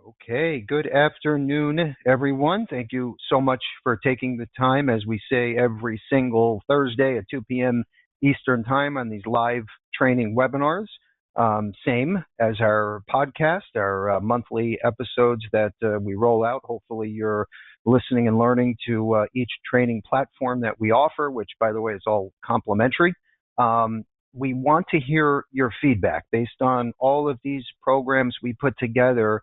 Okay, good afternoon, everyone. Thank you so much for taking the time, as we say every single Thursday at 2 p.m. Eastern Time on these live training webinars. Same as our podcast, our monthly episodes that we roll out. Hopefully, you're listening and learning to each training platform that we offer, which, by the way, is all complimentary. We want to hear your feedback based on all of these programs we put together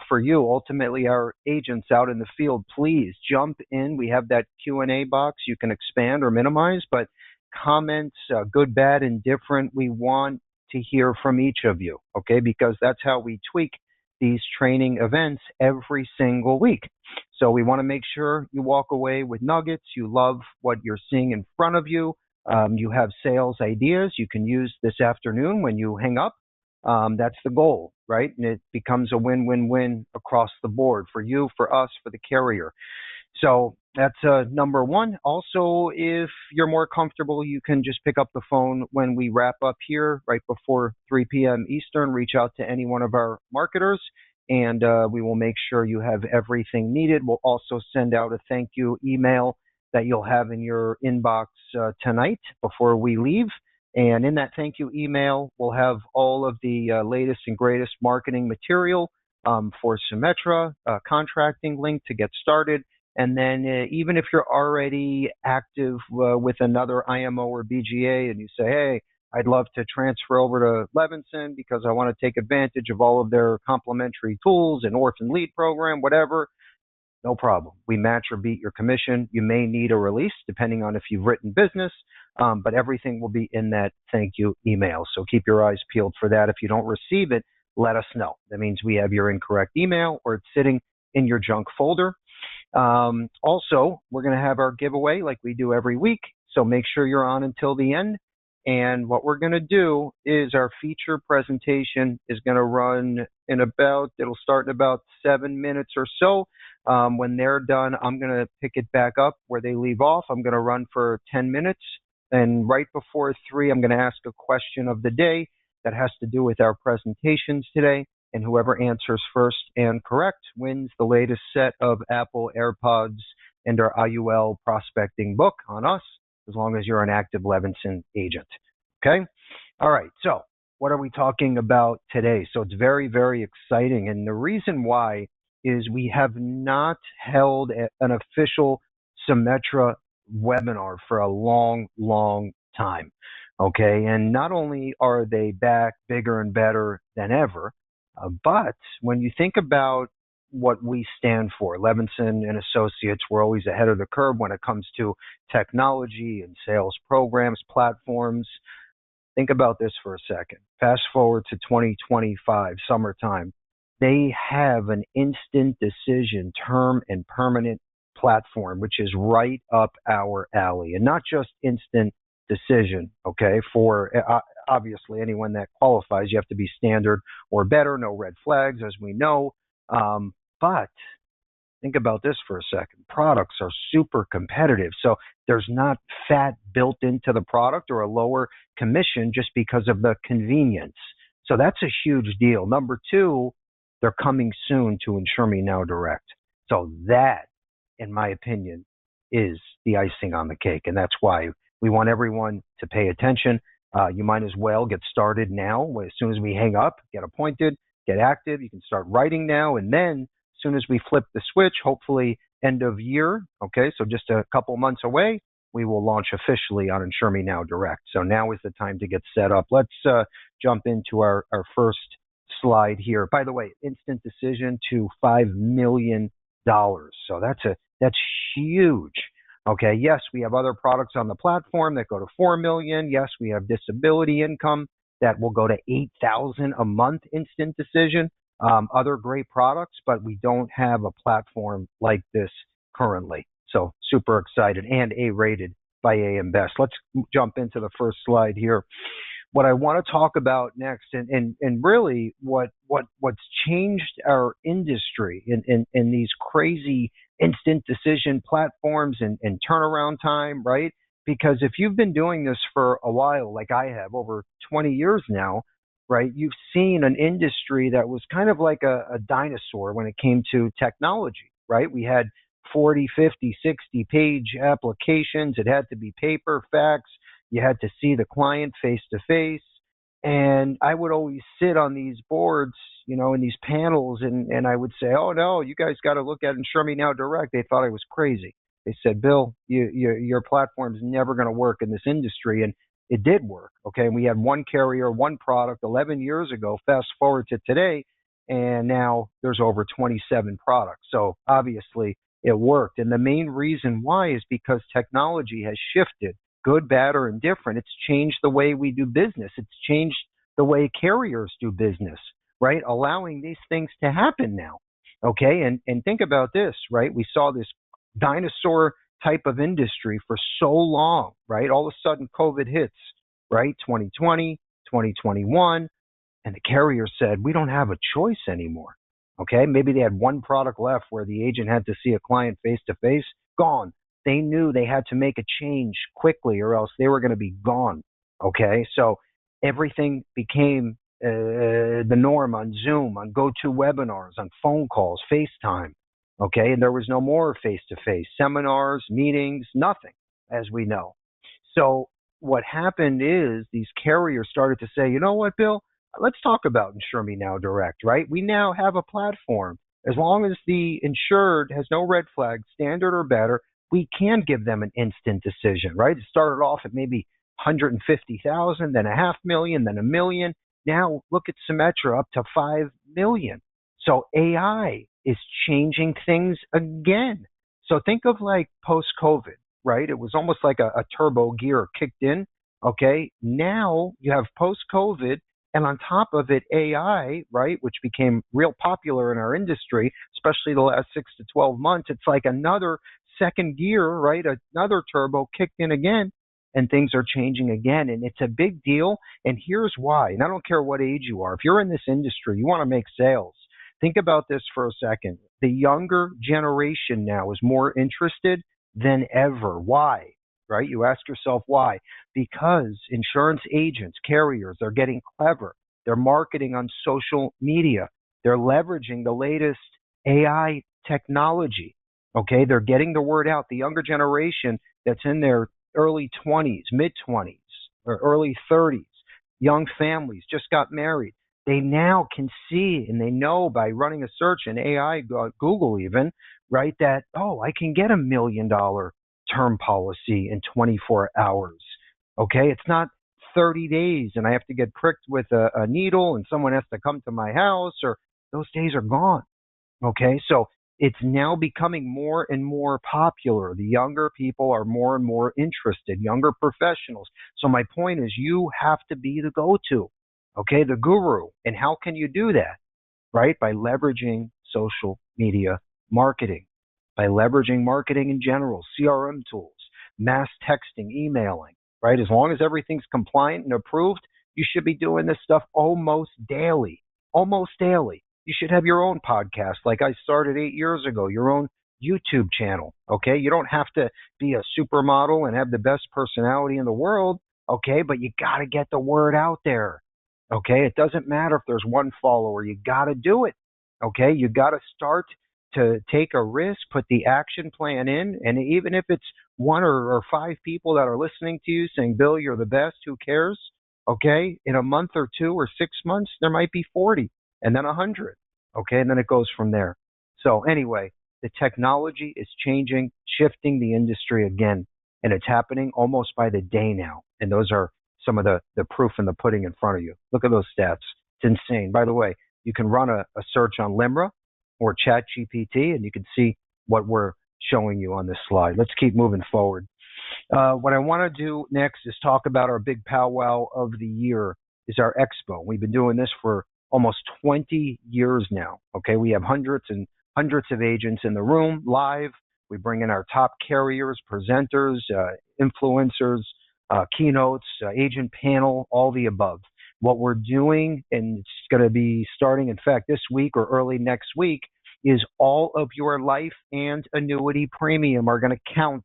for you, ultimately our agents out in the field. Please jump in. We have that Q&A box. You can expand or minimize, but comments, good, bad, indifferent, we want to hear from each of you, okay? Because that's how we tweak these training events every single week. So we want to make sure you walk away with nuggets. You love what you're seeing in front of you. You have sales ideas you can use this afternoon when you hang up. That's the goal, right? And it becomes a win-win-win across the board for you, for us, for the carrier. So that's number one. Also, if you're more comfortable, you can just pick up the phone when we wrap up here right before 3 p.m. Eastern. Reach out to any one of our marketers, and we will make sure you have everything needed. We'll also send out a thank you email that you'll have in your inbox tonight before we leave. And in that thank you email, we'll have all of the latest and greatest marketing material for Symetra, contracting link to get started. And then even if you're already active with another IMO or BGA and you say, hey, I'd love to transfer over to Levinson because I want to take advantage of all of their complementary tools and orphan lead program, whatever, no problem. We match or beat your commission. You may need a release depending on if you've written business, but everything will be in that thank you email. So keep your eyes peeled for that. If you don't receive it, let us know. That means we have your incorrect email or it's sitting in your junk folder. Also, we're going to have our giveaway like we do every week. So make sure you're on until the end. And what we're going to do is our feature presentation is going to run it'll start in about 7 minutes or so. When they're done, I'm going to pick it back up where they leave off. I'm going to run for 10 minutes. And right before 3, I'm going to ask a question of the day that has to do with our presentations today. And whoever answers first and correct wins the latest set of Apple AirPods and our IUL prospecting book on us, as long as you're an active Levinson agent. Okay? All right. So what are we talking about today? So it's very, very exciting. And the reason why is we have not held an official Symetra webinar for a long, long time. Okay? And not only are they back bigger and better than ever, but when you think about what we stand for, Levinson and Associates, we're always ahead of the curve when it comes to technology and sales programs, platforms. Think about this for a second. Fast forward to 2025, summertime. They have an instant decision term and permanent platform, which is right up our alley. And not just instant decision, okay? For obviously anyone that qualifies, you have to be standard or better, no red flags, as we know. But think about this for a second. Products are super competitive. So there's not fat built into the product or a lower commission just because of the convenience. So that's a huge deal. Number two, they're coming soon to Insure Me Now Direct. So that, in my opinion, is the icing on the cake. And that's why we want everyone to pay attention. You might as well get started now. As soon as we hang up, get appointed, get active. You can start writing now. And then as soon as we flip the switch, hopefully end of year, okay, so just a couple months away, we will launch officially on Insure Me Now Direct. So now is the time to get set up. Let's jump into our first slide here. By the way, instant decision to $5 million. So that's huge. Okay, yes, we have other products on the platform that go to $4 million. Yes, we have disability income that will go to $8,000 a month instant decision. Other great products, but we don't have a platform like this currently. So super excited and A-rated by AM Best. Let's jump into the first slide here. What I want to talk about next, and really what's changed our industry in these crazy instant decision platforms and turnaround time, right? Because if you've been doing this for a while, like I have, over 20 years now, right? You've seen an industry that was kind of like a dinosaur when it came to technology, right? We had 40, 50, 60 page applications. It had to be paper, fax. You had to see the client face to face. And I would always sit on these boards, in these panels, and I would say, "Oh no, you guys got to look at Insure Me Now Direct." They thought I was crazy. They said, "Bill, your platform's never going to work in this industry," and it did work. Okay, and we had one carrier, one product 11 years ago. Fast forward to today, and now there's over 27 products. So obviously, it worked. And the main reason why is because technology has shifted, good, bad, or indifferent. It's changed the way we do business. It's changed the way carriers do business, right? Allowing these things to happen now. Okay. And think about this, right? We saw this dinosaur type of industry for so long, right? All of a sudden COVID hits, right? 2020, 2021, and the carrier said, we don't have a choice anymore. Okay. Maybe they had one product left where the agent had to see a client face to face. Gone. They knew they had to make a change quickly or else they were going to be gone. Okay. So everything became the norm on Zoom, on GoToWebinars, on phone calls, FaceTime. Okay. And there was no more face to face seminars, meetings, nothing, as we know. So what happened is these carriers started to say, you know what, Bill? Let's talk about Insure Me Now Direct, right? We now have a platform. As long as the insured has no red flags, standard or better, we can give them an instant decision, right? It started off at maybe 150,000, then a half million, then a million. Now look at Symetra up to 5 million. So AI is changing things again. So think of like post-COVID, right? It was almost like a turbo gear kicked in. Okay. Now you have post-COVID, and on top of it, AI, right, which became real popular in our industry, especially the last 6 to 12 months. It's like another second gear, right? Another turbo kicked in again, and things are changing again. And it's a big deal. And here's why. And I don't care what age you are. If you're in this industry, you want to make sales. Think about this for a second. The younger generation now is more interested than ever. Why? Right? You ask yourself why. Because insurance agents, carriers are getting clever. They're marketing on social media. They're leveraging the latest AI technology. Okay, they're getting the word out. The younger generation that's in their early 20s, mid 20s, or early 30s, young families, just got married. They now can see and they know by running a search in AI, Google even, right, that, oh, I can get $1 million term policy in 24 hours. Okay, it's not 30 days and I have to get pricked with a needle and someone has to come to my house, or those days are gone. Okay, so it's now becoming more and more popular. The younger people are more and more interested, younger professionals. So my point is you have to be the go-to, okay, the guru. And how can you do that? Right? By leveraging social media marketing, by leveraging marketing in general, CRM tools, mass texting, emailing, right? As long as everything's compliant and approved, you should be doing this stuff almost daily, almost daily. You should have your own podcast like I started 8 years ago, your own YouTube channel, okay? You don't have to be a supermodel and have the best personality in the world, okay? But you got to get the word out there, okay? It doesn't matter if there's one follower. You got to do it, okay? You got to start to take a risk, put the action plan in, and even if it's one or 5 people that are listening to you saying, Bill, you're the best, who cares, okay? In a month or 2 or 6 months, there might be 40. And then 100, okay? And then it goes from there. So anyway, the technology is changing, shifting the industry again, and it's happening almost by the day now. And those are some of the proof in the pudding in front of you. Look at those stats. It's insane. By the way, you can run a search on Limra or ChatGPT, and you can see what we're showing you on this slide. Let's keep moving forward. What I want to do next is talk about our big powwow of the year, is our expo. We've been doing this for almost 20 years now. Okay, we have hundreds and hundreds of agents in the room live. We bring in our top carriers, presenters, influencers, keynotes, agent panel, all the above. What we're doing, and it's going to be starting, in fact, this week or early next week, is all of your life and annuity premium are going to count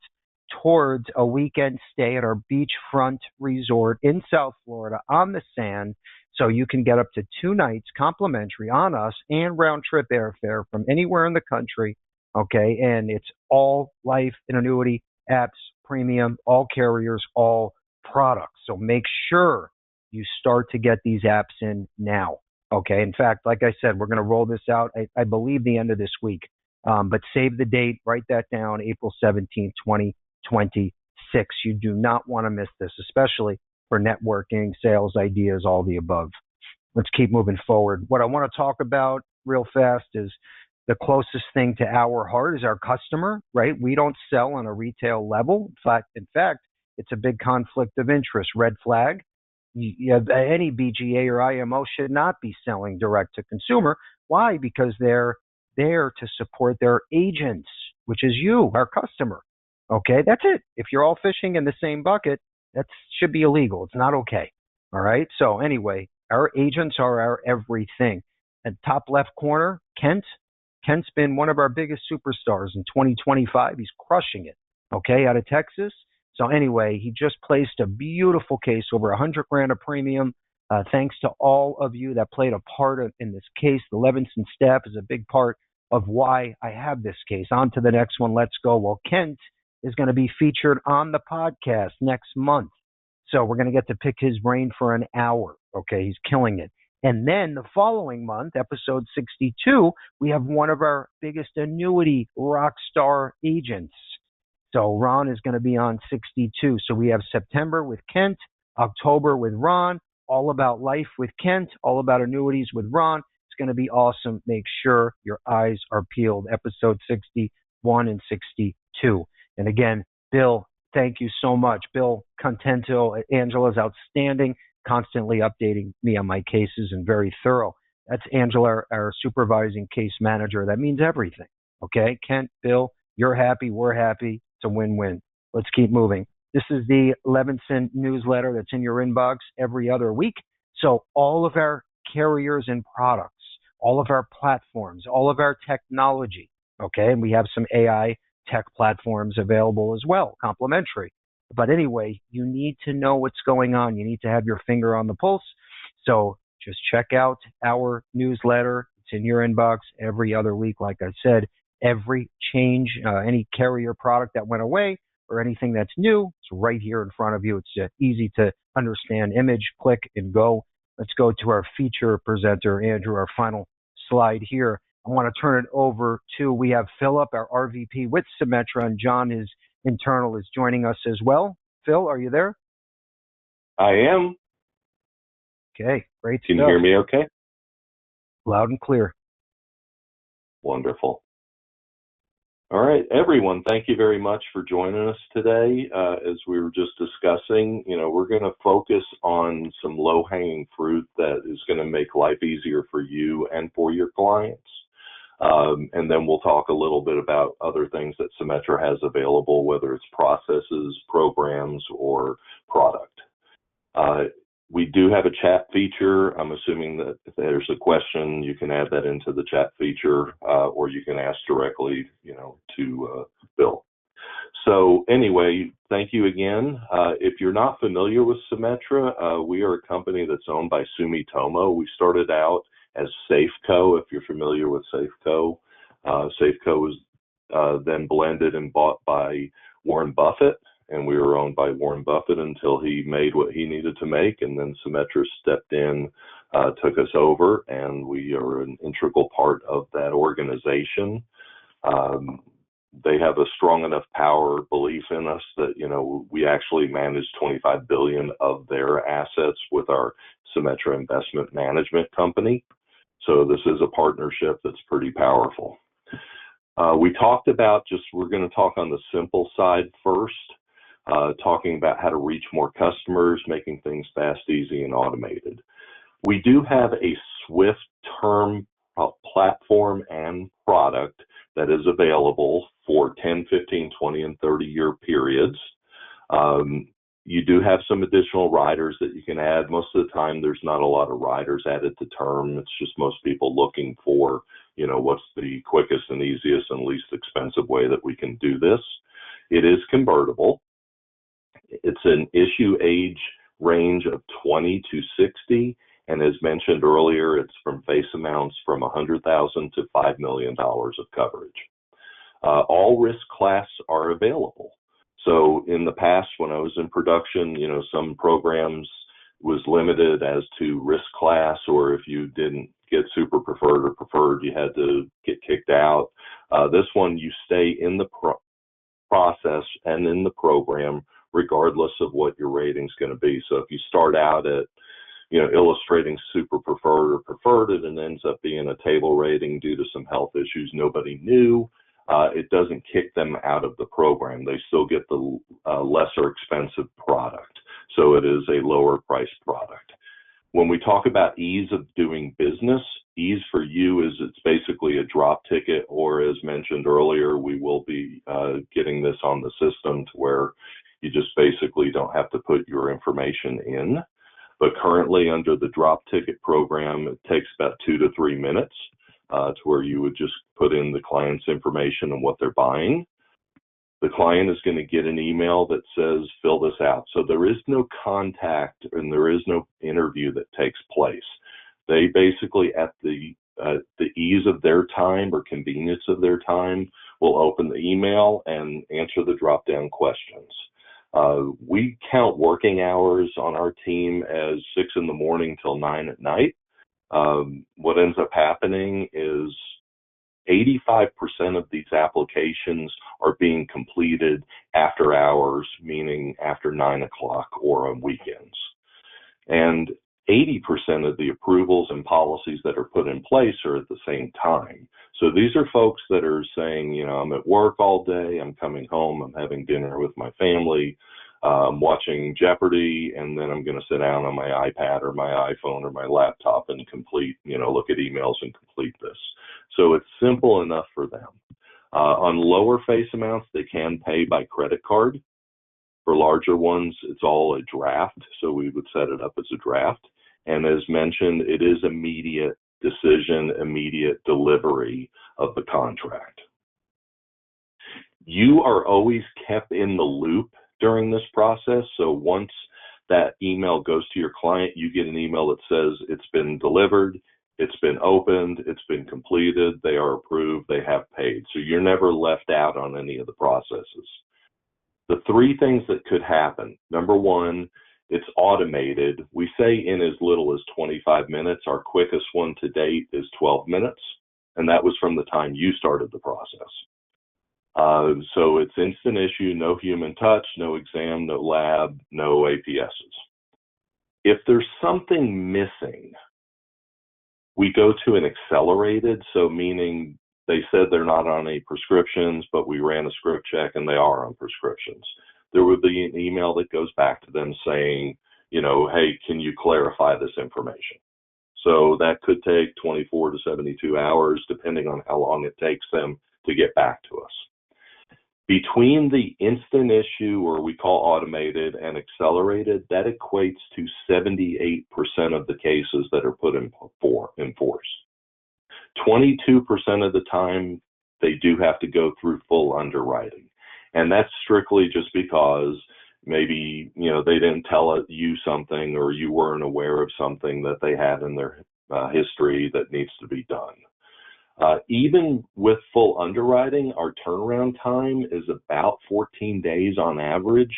towards a weekend stay at our beachfront resort in South Florida on the sand. So you can get up to 2 nights complimentary on us and round trip airfare from anywhere in the country. Okay. And it's all life and annuity apps, premium, all carriers, all products. So make sure you start to get these apps in now. Okay. In fact, like I said, we're going to roll this out, I believe, the end of this week. But save the date, write that down, April 17th, 2026. You do not want to miss this, especially for networking, sales ideas, all the above. Let's keep moving forward. What I want to talk about real fast is the closest thing to our heart is our customer, right? We don't sell on a retail level. In fact, it's a big conflict of interest, red flag. Any BGA or IMO should not be selling direct to consumer. Why? Because they're there to support their agents, which is you, our customer. Okay, that's it. If you're all fishing in the same bucket, that should be illegal. It's not okay. All right. So anyway, our agents are our everything. At top left corner, Kent. Kent's been one of our biggest superstars in 2025. He's crushing it. Okay, out of Texas. So anyway, he just placed a beautiful case, over 100 grand of premium. Thanks to all of you that played a part in this case. The Levinson staff is a big part of why I have this case. On to the next one. Let's go. Well, Kent is going to be featured on the podcast next month. So we're going to get to pick his brain for an hour. Okay, he's killing it. And then the following month, episode 62, we have one of our biggest annuity rock star agents. So Ron is going to be on 62. So we have September with Kent, October with Ron, all about life with Kent, all about annuities with Ron. It's going to be awesome. Make sure your eyes are peeled. Episode 61 and 62. And again, Bill, thank you so much. Bill Contento, Angela's outstanding, constantly updating me on my cases and very thorough. That's Angela, our supervising case manager. That means everything. Okay, Kent, Bill, you're happy, we're happy. It's a win-win. Let's keep moving. This is the Levinson newsletter that's in your inbox every other week. So all of our carriers and products, all of our platforms, all of our technology, okay, and we have some AI tech platforms available as well, complimentary. But anyway, you need to know what's going on. You need to have your finger on the pulse. So just check out our newsletter. It's in your inbox every other week. Like I said, every change, any carrier product that went away or anything that's new, it's right here in front of you. It's easy to understand. Image, click, and go. Let's go to our feature presenter, Andrew, our final slide here. I want to turn it over to, we have Philip, our RVP with Symetra, and John, his internal, is joining us as well. Phil, are you there? I am. Okay, great Can stuff. you hear me okay? Loud and clear. Wonderful. All right, everyone, thank you very much for joining us today. As we were just discussing, we're going to focus on some low-hanging fruit that is going to make life easier for you and for your clients. And then we'll talk a little bit about other things that Symetra has available, whether it's processes, programs, or product. We do have a chat feature. I'm assuming that if there's a question, you can add that into the chat feature, or you can ask directly, to Bill. So anyway, thank you again. If you're not familiar with Symetra, we are a company that's owned by Sumitomo. We started out as Safeco, if you're familiar with Safeco. Safeco was then blended and bought by Warren Buffett, and we were owned by Warren Buffett until he made what he needed to make, and then Symetra stepped in, took us over, and we are an integral part of that organization. They have a strong enough power belief in us that, we actually manage 25 billion of their assets with our Symetra Investment Management Company. So this is a partnership that's pretty powerful. We talked about we're going to talk on the simple side first, talking about how to reach more customers, making things fast, easy, and automated. We do have a Swift term platform and product that is available for 10, 15, 20, and 30-year periods. You do have some additional riders that you can add. Most of the time, there's not a lot of riders added to term. It's just most people looking for, what's the quickest and easiest and least expensive way that we can do this. It is convertible. It's an issue age range of 20 to 60 And as mentioned earlier, it's from face amounts from $100,000 to $5 million of coverage. All risk class are available. So in the past, when I was in production, some programs was limited as to risk class, or if you didn't get super preferred or preferred, you had to get kicked out. This one, you stay in the process and in the program, regardless of what your rating's going to be. So if you start out at illustrating super preferred or preferred, and it ends up being a table rating due to some health issues nobody knew, it doesn't kick them out of the program. They still get the lesser expensive product. So it is a lower priced product. When we talk about ease of doing business, ease for you is it's basically a drop ticket, or as mentioned earlier, we will be getting this on the system to where you just basically don't have to put your information in. But currently under the drop ticket program, it takes about 2 to 3 minutes to where you would just put in the client's information and what they're buying. The client is going to get an email that says, fill this out. So there is no contact and there is no interview that takes place. They basically, at the ease of their time or convenience of their time, will open the email and answer the drop-down questions. We count working hours on our team as 6 in the morning till 9 at night. What ends up happening is 85% of these applications are being completed after hours, meaning after 9 o'clock or on weekends. And 80% of the approvals and policies that are put in place are at the same time. So these are folks that are saying, I'm at work all day, I'm coming home, I'm having dinner with my family, I'm watching Jeopardy, and then I'm going to sit down on my iPad or my iPhone or my laptop and complete, look at emails and complete this. So it's simple enough for them. On lower face amounts, they can pay by credit card. For larger ones, it's all a draft, so we would set it up as a draft. And as mentioned, it is immediate decision, immediate delivery of the contract. You are always kept in the loop during this process. So once that email goes to your client, you get an email that says it's been delivered, it's been opened, it's been completed, they are approved, they have paid. So you're never left out on any of the processes. The 3 things that could happen: number 1, it's automated. We say in as little as 25 minutes. Our quickest one to date is 12 minutes, and that was from the time you started the process. So it's instant issue, no human touch, no exam, no lab, no APSs. If there's something missing, we go to an accelerated, so meaning they said they're not on any prescriptions, but we ran a script check and they are on prescriptions. There would be an email that goes back to them saying, hey, can you clarify this information? So that could take 24 to 72 hours, depending on how long it takes them to get back to us. Between the instant issue, or we call automated, and accelerated, that equates to 78% of the cases that are put in force. 22% of the time, they do have to go through full underwriting. And that's strictly just because maybe, they didn't tell you something, or you weren't aware of something that they had in their history that needs to be done. Even with full underwriting, our turnaround time is about 14 days on average,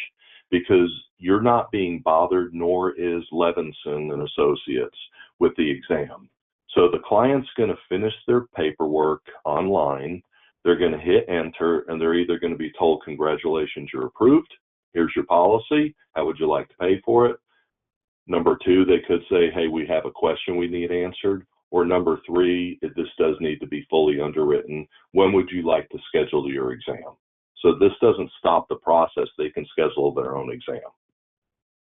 because you're not being bothered, nor is Levinson and Associates, with the exam. So the client's going to finish their paperwork online, they're going to hit enter, and they're either going to be told, congratulations, you're approved, here's your policy, how would you like to pay for it? Number 2, they could say, hey, we have a question we need answered. Or number 3, this does need to be fully underwritten. When would you like to schedule your exam? So this doesn't stop the process. They can schedule their own exam.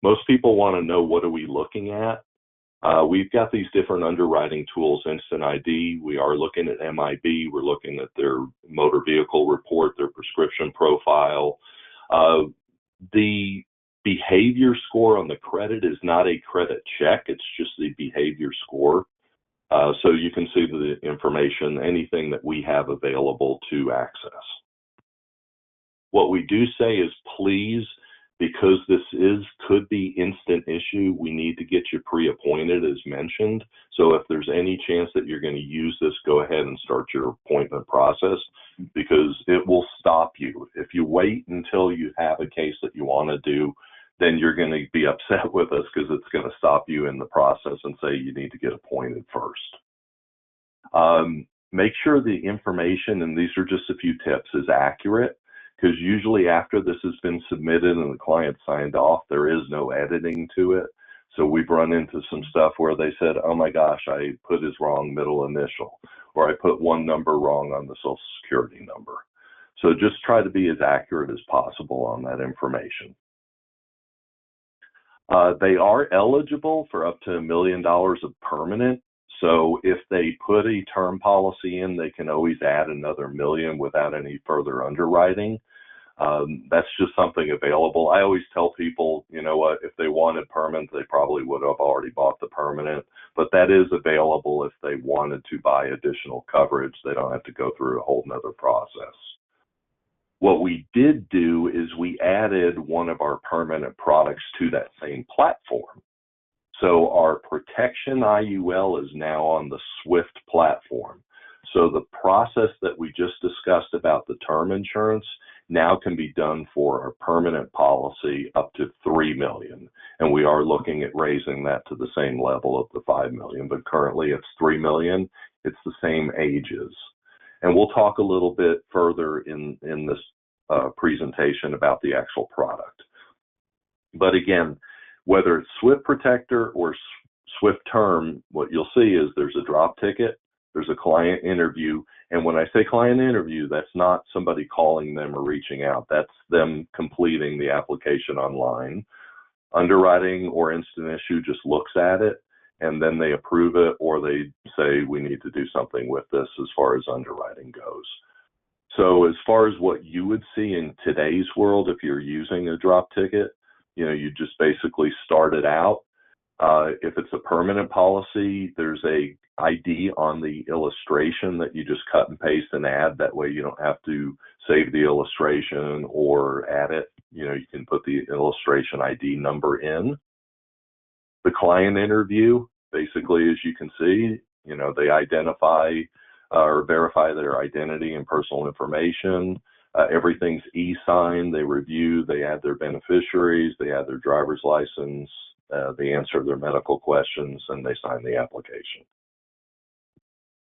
Most people want to know, what are we looking at? We've got these different underwriting tools, Instant ID. We are looking at MIB. We're looking at their motor vehicle report, their prescription profile. The behavior score on the credit is not a credit check. It's just the behavior score. So you can see the information, anything that we have available to access. What we do say is, please because this could be instant issue, we need to get you pre-appointed as mentioned. So if there's any chance that you're going to use this, go ahead and start your appointment process, because it will stop you. If you wait until you have a case that you want to do, then you're going to be upset with us, because it's going to stop you in the process and say you need to get appointed first. Make sure the information, and these are just a few tips, is accurate, because usually after this has been submitted and the client signed off, there is no editing to it. So we've run into some stuff where they said, oh my gosh, I put his wrong middle initial, or I put one number wrong on the Social Security number. So just try to be as accurate as possible on that information. They are eligible for up to $1 million of permanent. So if they put a term policy in, they can always add another $1 million without any further underwriting. That's just something available. I always tell people, you know what, if they wanted permanent, they probably would have already bought the permanent, but that is available if they wanted to buy additional coverage. They don't have to go through a whole nother process. What we did do is we added one of our permanent products to that same platform. So our protection IUL is now on the SWIFT platform. So the process that we just discussed about the term insurance now can be done for our permanent policy up to $3 million. And we are looking at raising that to the same level of the $5 million, but currently it's $3 million. It's the same ages. And we'll talk a little bit further in this presentation about the actual product. But again, whether it's SWIFT Protector or SWIFT Term, what you'll see is there's a drop ticket, there's a client interview, and when I say client interview, that's not somebody calling them or reaching out. That's them completing the application online. Underwriting or instant issue just looks at it, and then they approve it, or they say we need to do something with this as far as underwriting goes. So as far as what you would see in today's world, if you're using a drop ticket, you know, you just basically start it out. If it's a permanent policy, there's a ID on the illustration that you just cut and paste and add. That way you don't have to save the illustration or add it. You know, you can put the illustration ID number in. The client interview, basically, as you can see, you know, they identify or verify their identity and personal information. Everything's e-signed. They review, they add their beneficiaries, they add their driver's license, they answer their medical questions, and they sign the application.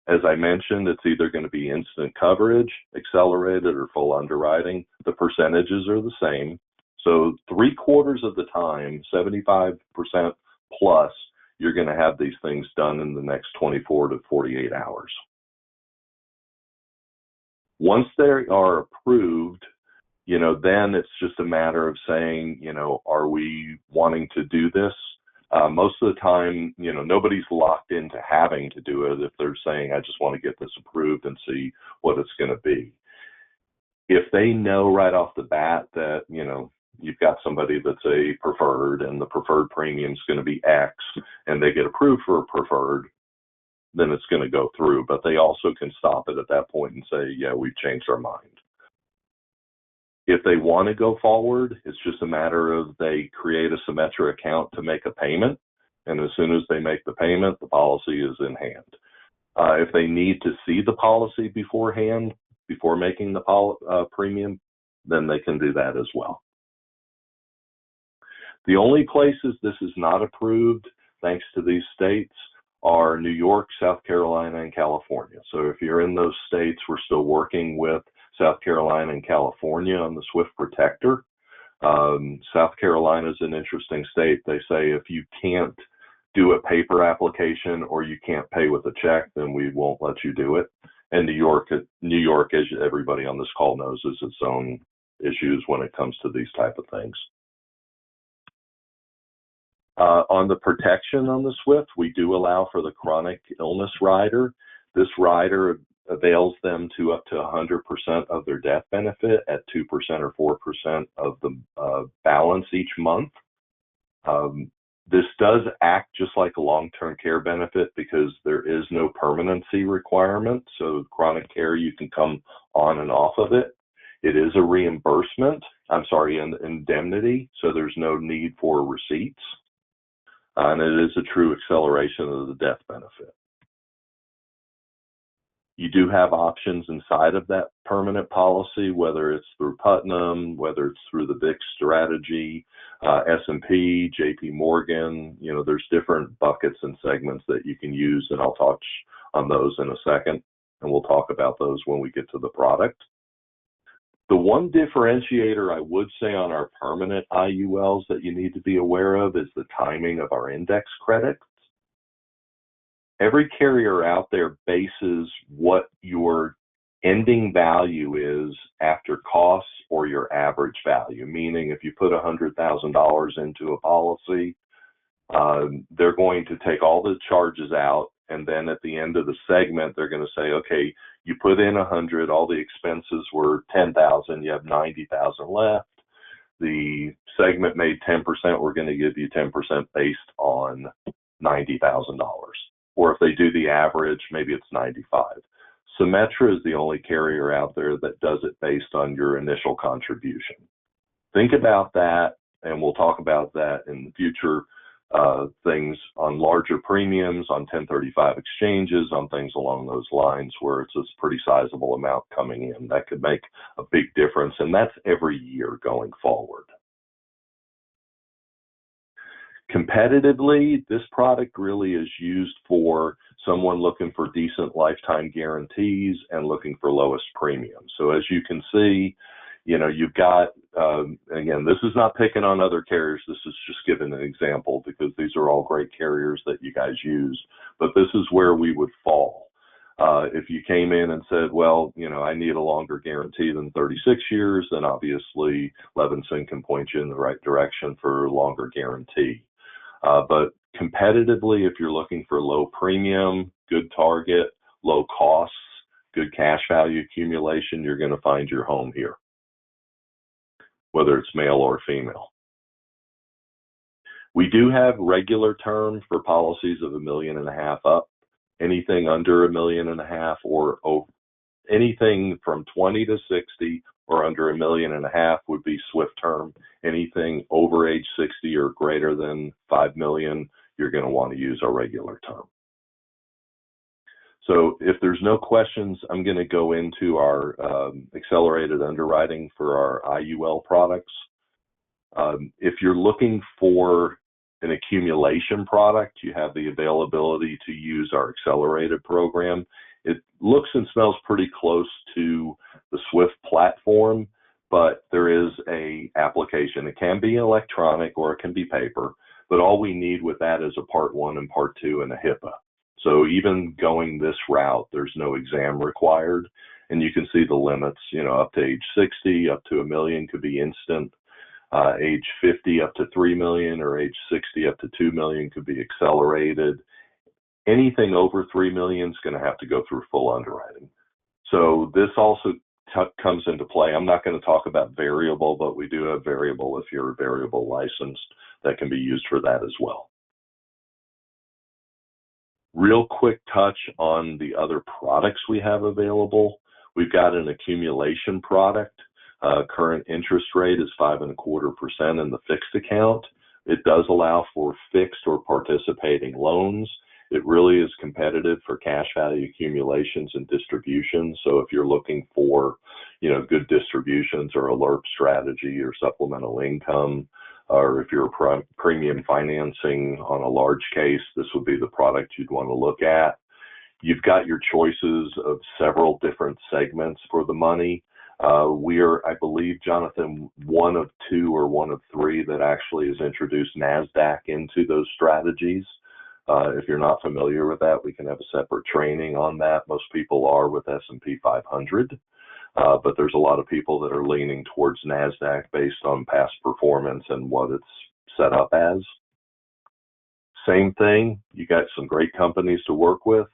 As I mentioned, it's either going to be instant coverage, accelerated, or full underwriting. The percentages are the same. So 3/4 of the time, 75% plus, you're going to have these things done in the next 24 to 48 hours. Once they are approved, you know, then it's just a matter of saying, you know, are we wanting to do this? Most of the time, you know, nobody's locked into having to do it if they're saying, I just want to get this approved and see what it's going to be. If they know right off the bat that, you know, you've got somebody that's a preferred and the preferred premium is going to be X, and they get approved for a preferred, then it's going to go through. But they also can stop it at that point and say, yeah, we've changed our mind. If they want to go forward, it's just a matter of they create a Symetra account to make a payment. And as soon as they make the payment, the policy is in hand. If they need to see the policy beforehand, before making the premium, then they can do that as well. The only places this is not approved, thanks to these states, are New York, South Carolina, and California. So if you're in those states, we're still working with South Carolina and California on the SWIFT Protector. South Carolina is an interesting state. They say if you can't do a paper application or you can't pay with a check, then we won't let you do it. And New York, as everybody on this call knows, is its own issues when it comes to these type of things. On the protection on the SWIFT, we do allow for the chronic illness rider. This rider avails them to up to 100% of their death benefit at 2% or 4% of the balance each month. This does act just like a long-term care benefit because there is no permanency requirement. So chronic care, you can come on and off of it. It is a reimbursement. indemnity, so there's no need for receipts. And it is a true acceleration of the death benefit. You do have options inside of that permanent policy, whether it's through Putnam, whether it's through the VIX strategy, S&P, JP Morgan. There's different buckets and segments that you can use, and I'll touch on those in a second, and we'll talk about those when we get to the product. The one differentiator I would say on our permanent IULs that you need to be aware of is the timing of our index credits. Every carrier out there bases what your ending value is after costs or your average value, meaning if you put $100,000 into a policy, they're going to take all the charges out, and then at the end of the segment, they're going to say, okay, you put in 100, all the expenses were 10,000, you have 90,000 left. The segment made 10%, we're going to give you 10% based on $90,000. Or if they do the average, maybe it's 95. Symetra is the only carrier out there that does it based on your initial contribution. Think about that, and we'll talk about that in the future things on larger premiums, on 1035 exchanges, on things along those lines where it's a pretty sizable amount coming in. That could make a big difference, and that's every year going forward. Competitively, this product really is used for someone looking for decent lifetime guarantees and looking for lowest premium. So as you can see, you've got, again, this is not picking on other carriers. This is just giving an example because these are all great carriers that you guys use, but this is where we would fall. If you came in and said, well, I need a longer guarantee than 36 years, then obviously Levinson can point you in the right direction for a longer guarantee. But competitively, if you're looking for low premium, good target, low costs, good cash value accumulation, you're going to find your home here, whether it's male or female. We do have regular term for policies of $1.5 million up. Anything under $1.5 million or over, anything from 20 to 60 or under $1.5 million would be swift term. Anything over age 60 or greater than 5 million, you're going to want to use our regular term. So if there's no questions, I'm going to go into our accelerated underwriting for our IUL products. If you're looking for an accumulation product, you have the availability to use our accelerated program. It looks and smells pretty close to the Swift platform, but there is a application. It can be electronic or it can be paper, but all we need with that is a Part 1 and Part 2 and a HIPAA. So even going this route, there's no exam required, and you can see the limits, up to age 60, up to $1 million could be instant. Age 50 up to 3 million, or age 60 up to 2 million could be accelerated. Anything over 3 million is going to have to go through full underwriting. So this also comes into play. I'm not going to talk about variable, but we do have variable if you're variable licensed that can be used for that as well. Real quick touch on the other products we have available. We've got an accumulation product. Current interest rate is 5.25% in the fixed account. It does allow for fixed or participating loans. It really is competitive for cash value accumulations and distributions. So if you're looking for, good distributions or alert strategy or supplemental income, or if you're premium financing on a large case, this would be the product you'd want to look at. You've got your choices of several different segments for the money. We are, I believe, Jonathan, one of 2 or one of 3 that actually has introduced NASDAQ into those strategies. If you're not familiar with that, we can have a separate training on that. Most people are with S&P 500, but there's a lot of people that are leaning towards NASDAQ based on past performance and what it's set up as. Same thing, you got some great companies to work with.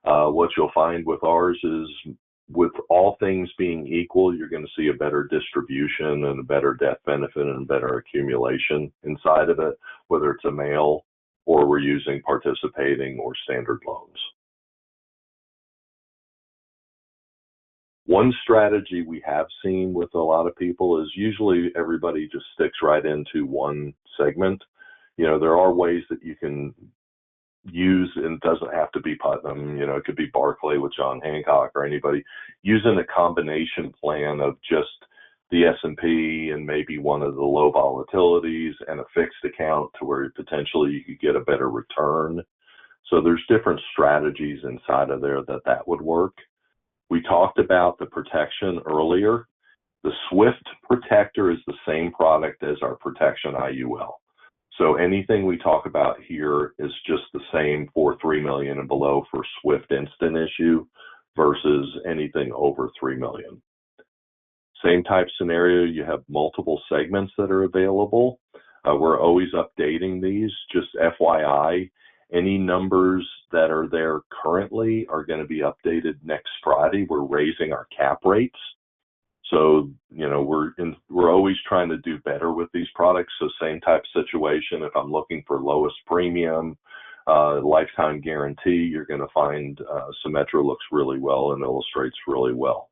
What you'll find with ours is, with all things being equal, you're going to see a better distribution and a better death benefit and a better accumulation inside of it, whether it's a male or we're using participating or standard loans. One strategy we have seen with a lot of people is usually everybody just sticks right into one segment. There are ways that you can use, and it doesn't have to be Putnam, it could be Barclay with John Hancock or anybody, using a combination plan of just the S&P and maybe one of the low volatilities and a fixed account to where potentially you could get a better return. So there's different strategies inside of there that would work. We talked about the protection earlier. The Swift Protector is the same product as our Protection IUL. So anything we talk about here is just the same for $3 million and below for Swift Instant Issue versus anything over $3 million. Same type scenario, you have multiple segments that are available. We're always updating these. Just FYI, any numbers that are there currently are going to be updated next Friday. We're raising our cap rates. So, we're always trying to do better with these products. So same type situation, if I'm looking for lowest premium, lifetime guarantee, you're going to find Symetra looks really well and illustrates really well.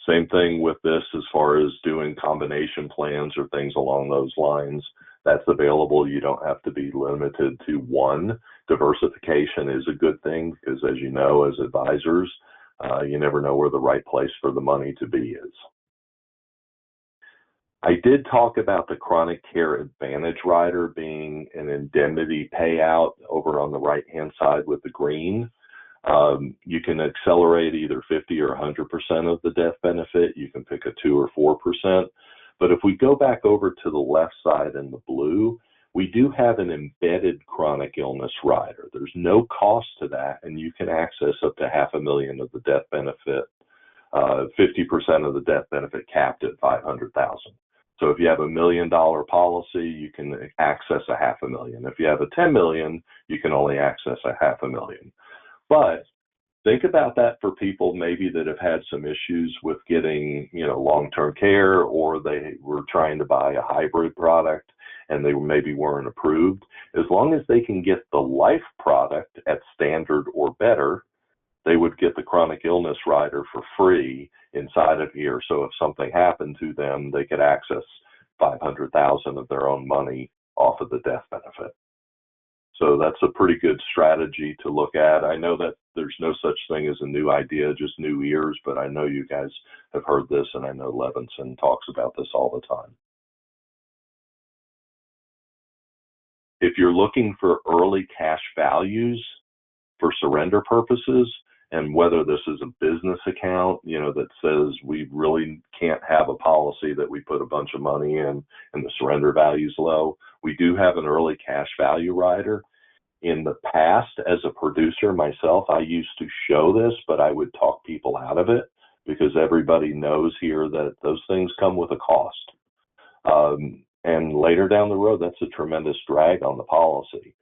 Same thing with this as far as doing combination plans or things along those lines. That's available. You don't have to be limited to one. Diversification is a good thing because, as you know, as advisors, you never know where the right place for the money to be is. I did talk about the Chronic Care Advantage rider being an indemnity payout over on the right-hand side with the green. You can accelerate either 50 or 100% of the death benefit. You can pick a 2 or 4%. But if we go back over to the left side in the blue, we do have an embedded chronic illness rider. There's no cost to that, and you can access up to $500,000 of the death benefit, 50% of the death benefit capped at $500,000. So if you have $1 million policy, you can access $500,000. If you have a $10 million, you can only access $500,000. But think about that for people maybe that have had some issues with getting, long-term care, or they were trying to buy a hybrid product and they maybe weren't approved. As long as they can get the life product at standard or better, they would get the chronic illness rider for free inside of here. So if something happened to them, they could access $500,000 of their own money off of the death benefit. So that's a pretty good strategy to look at. I know that there's no such thing as a new idea, just new ears, but I know you guys have heard this, and I know Levinson talks about this all the time. If you're looking for early cash values for surrender purposes, and whether this is a business account, that says we really can't have a policy that we put a bunch of money in and the surrender value is low, we do have an early cash value rider. In the past, as a producer myself, I used to show this, but I would talk people out of it because everybody knows here that those things come with a cost. And later down the road, that's a tremendous drag on the policy.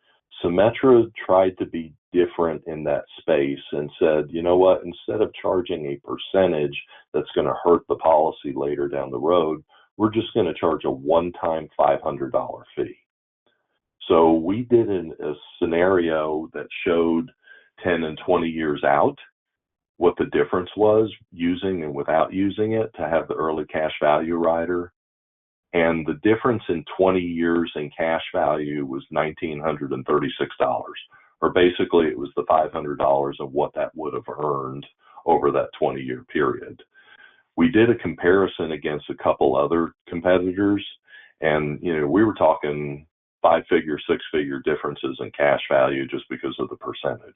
Symetra tried to be different in that space and said, you know what, instead of charging a percentage that's going to hurt the policy later down the road, we're just going to charge a one-time $500 fee. So we did a scenario that showed 10 and 20 years out what the difference was using and without using it to have the early cash value rider. And the difference in 20 years in cash value was $1,936, or basically it was the $500 of what that would have earned over that 20-year period. We did a comparison against a couple other competitors, and we were talking 5-figure, 6-figure differences in cash value just because of the percentage.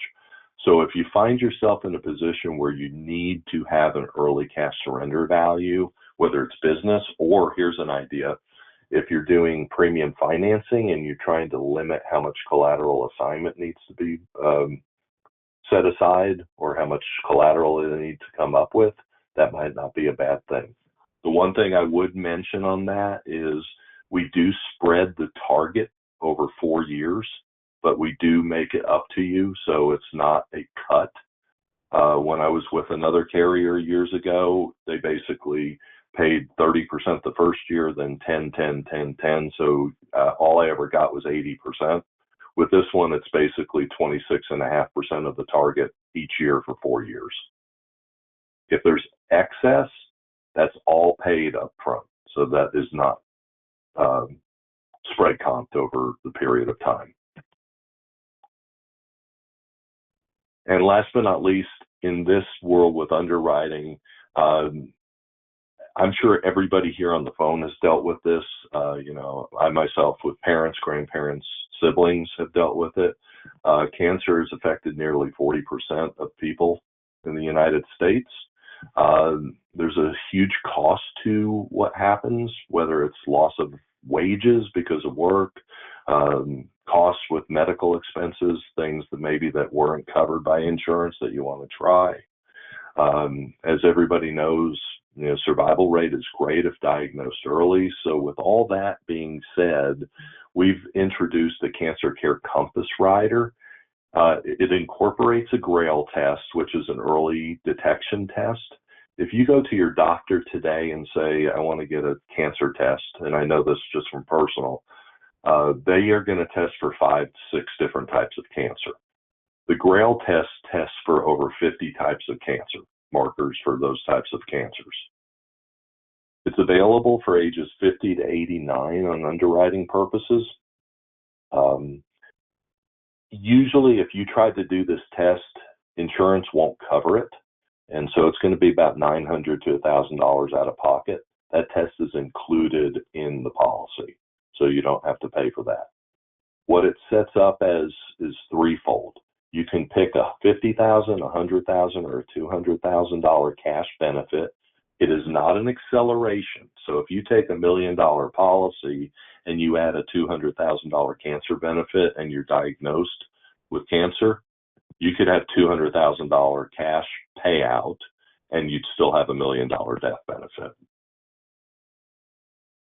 So if you find yourself in a position where you need to have an early cash surrender value, whether it's business or, here's an idea, if you're doing premium financing and you're trying to limit how much collateral assignment needs to be set aside or how much collateral they need to come up with, that might not be a bad thing. The one thing I would mention on that is we do spread the target over 4 years, but we do make it up to you, so it's not a cut. When I was with another carrier years ago, they basically paid 30% the first year, then 10, 10, 10, 10. So all I ever got was 80%. With this one, it's basically 26.5% of the target each year for 4 years. If there's excess, that's all paid up front. So that is not spread comped over the period of time. And last but not least, in this world with underwriting, I'm sure everybody here on the phone has dealt with this. I myself, with parents, grandparents, siblings, have dealt with it. Cancer has affected nearly 40% of people in the United States. There's a huge cost to what happens, whether it's loss of wages because of work, costs with medical expenses, things that weren't covered by insurance that you want to try. As everybody knows, survival rate is great if diagnosed early. So with all that being said, we've introduced the Cancer Care Compass Rider. It incorporates a GRAIL test, which is an early detection test. If you go to your doctor today and say, I want to get a cancer test, and I know this just from personal, they are going to test for 5 to 6 different types of cancer. The GRAIL test tests for over 50 types of cancer, markers for those types of cancers. It's available for ages 50 to 89 on underwriting purposes. Usually, if you tried to do this test, insurance won't cover it. And so it's going to be about $900 to $1,000 out of pocket. That test is included in the policy, so you don't have to pay for that. What it sets up as is threefold. You can pick a $50,000, $100,000, or a $200,000 cash benefit. It is not an acceleration. So if you take $1 million policy and you add a $200,000 cancer benefit and you're diagnosed with cancer, you could have $200,000 cash payout and you'd still have $1 million death benefit.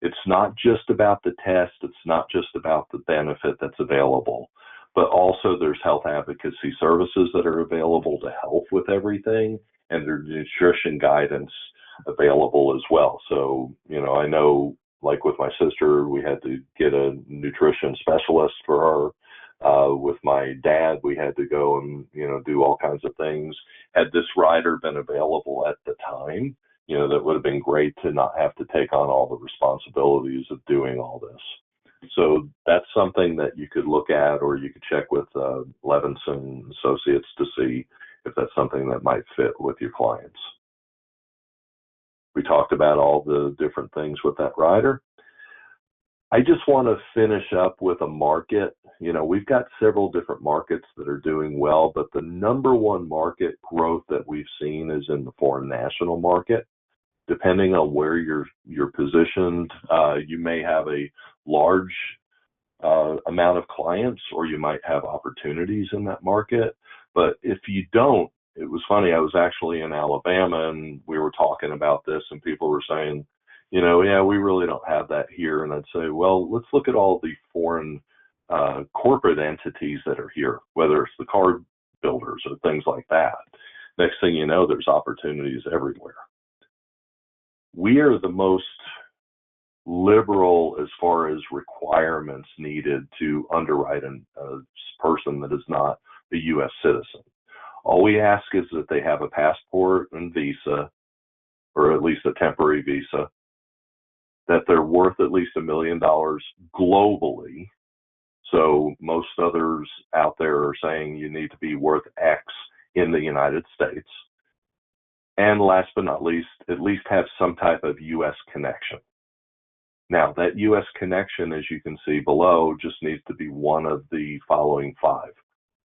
It's not just about the test. It's not just about the benefit that's available, but also there's health advocacy services that are available to help with everything, and there's nutrition guidance available as well. So, I know, like with my sister, we had to get a nutrition specialist for her. With my dad, we had to go and, do all kinds of things. Had this rider been available at the time, that would have been great to not have to take on all the responsibilities of doing all this. So that's something that you could look at, or you could check with Levinson Associates to see if that's something that might fit with your clients. We talked about all the different things with that rider. I just want to finish up with a market. We've got several different markets that are doing well, but the number one market growth that we've seen is in the foreign national market. Depending on where you're positioned, you may have a large amount of clients, or you might have opportunities in that market. But if you don't, it was funny, I was actually in Alabama and we were talking about this and people were saying, yeah, we really don't have that here. And I'd say, well, let's look at all the foreign corporate entities that are here, whether it's the card builders or things like that. Next thing you know, there's opportunities everywhere. We are the most liberal as far as requirements needed to underwrite a person that is not a U.S. citizen. All we ask is that they have a passport and visa, or at least a temporary visa, that they're worth at least $1 million globally. So most others out there are saying you need to be worth X in the United States. And last but not least, at least have some type of U.S. connection. Now, that U.S. connection, as you can see below, just needs to be one of the following 5.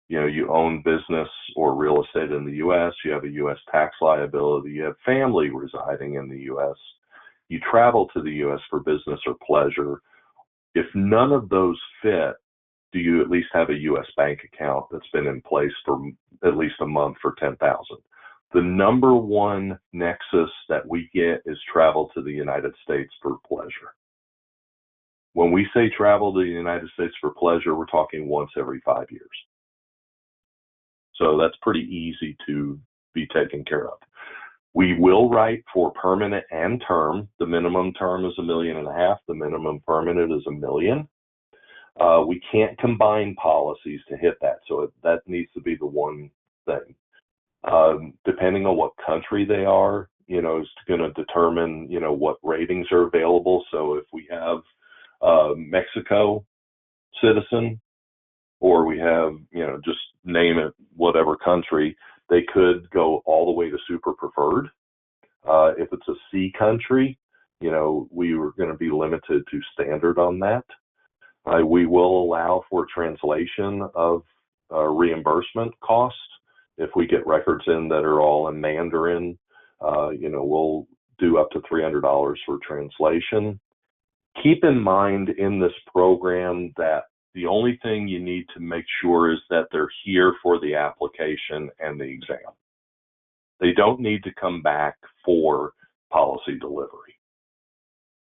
You own business or real estate in the U.S., you have a U.S. tax liability, you have family residing in the U.S., you travel to the U.S. for business or pleasure. If none of those fit, do you at least have a U.S. bank account that's been in place for at least a month for $10,000? The number one nexus that we get is travel to the United States for pleasure. When we say travel to the United States for pleasure, we're talking once every 5 years. So that's pretty easy to be taken care of. We will write for permanent and term. The minimum term is $1.5 million. The minimum permanent is $1 million. We can't combine policies to hit that, so that needs to be the one thing. Depending on what country they are, is going to determine, what ratings are available. So if we have Mexico citizen, or we have, just name it, whatever country, they could go all the way to super preferred. If it's a C country, we were going to be limited to standard on that. We will allow for translation of reimbursement costs. If we get records in that are all in Mandarin, we'll do up to $300 for translation. Keep in mind in this program that the only thing you need to make sure is that they're here for the application and the exam. They don't need to come back for policy delivery.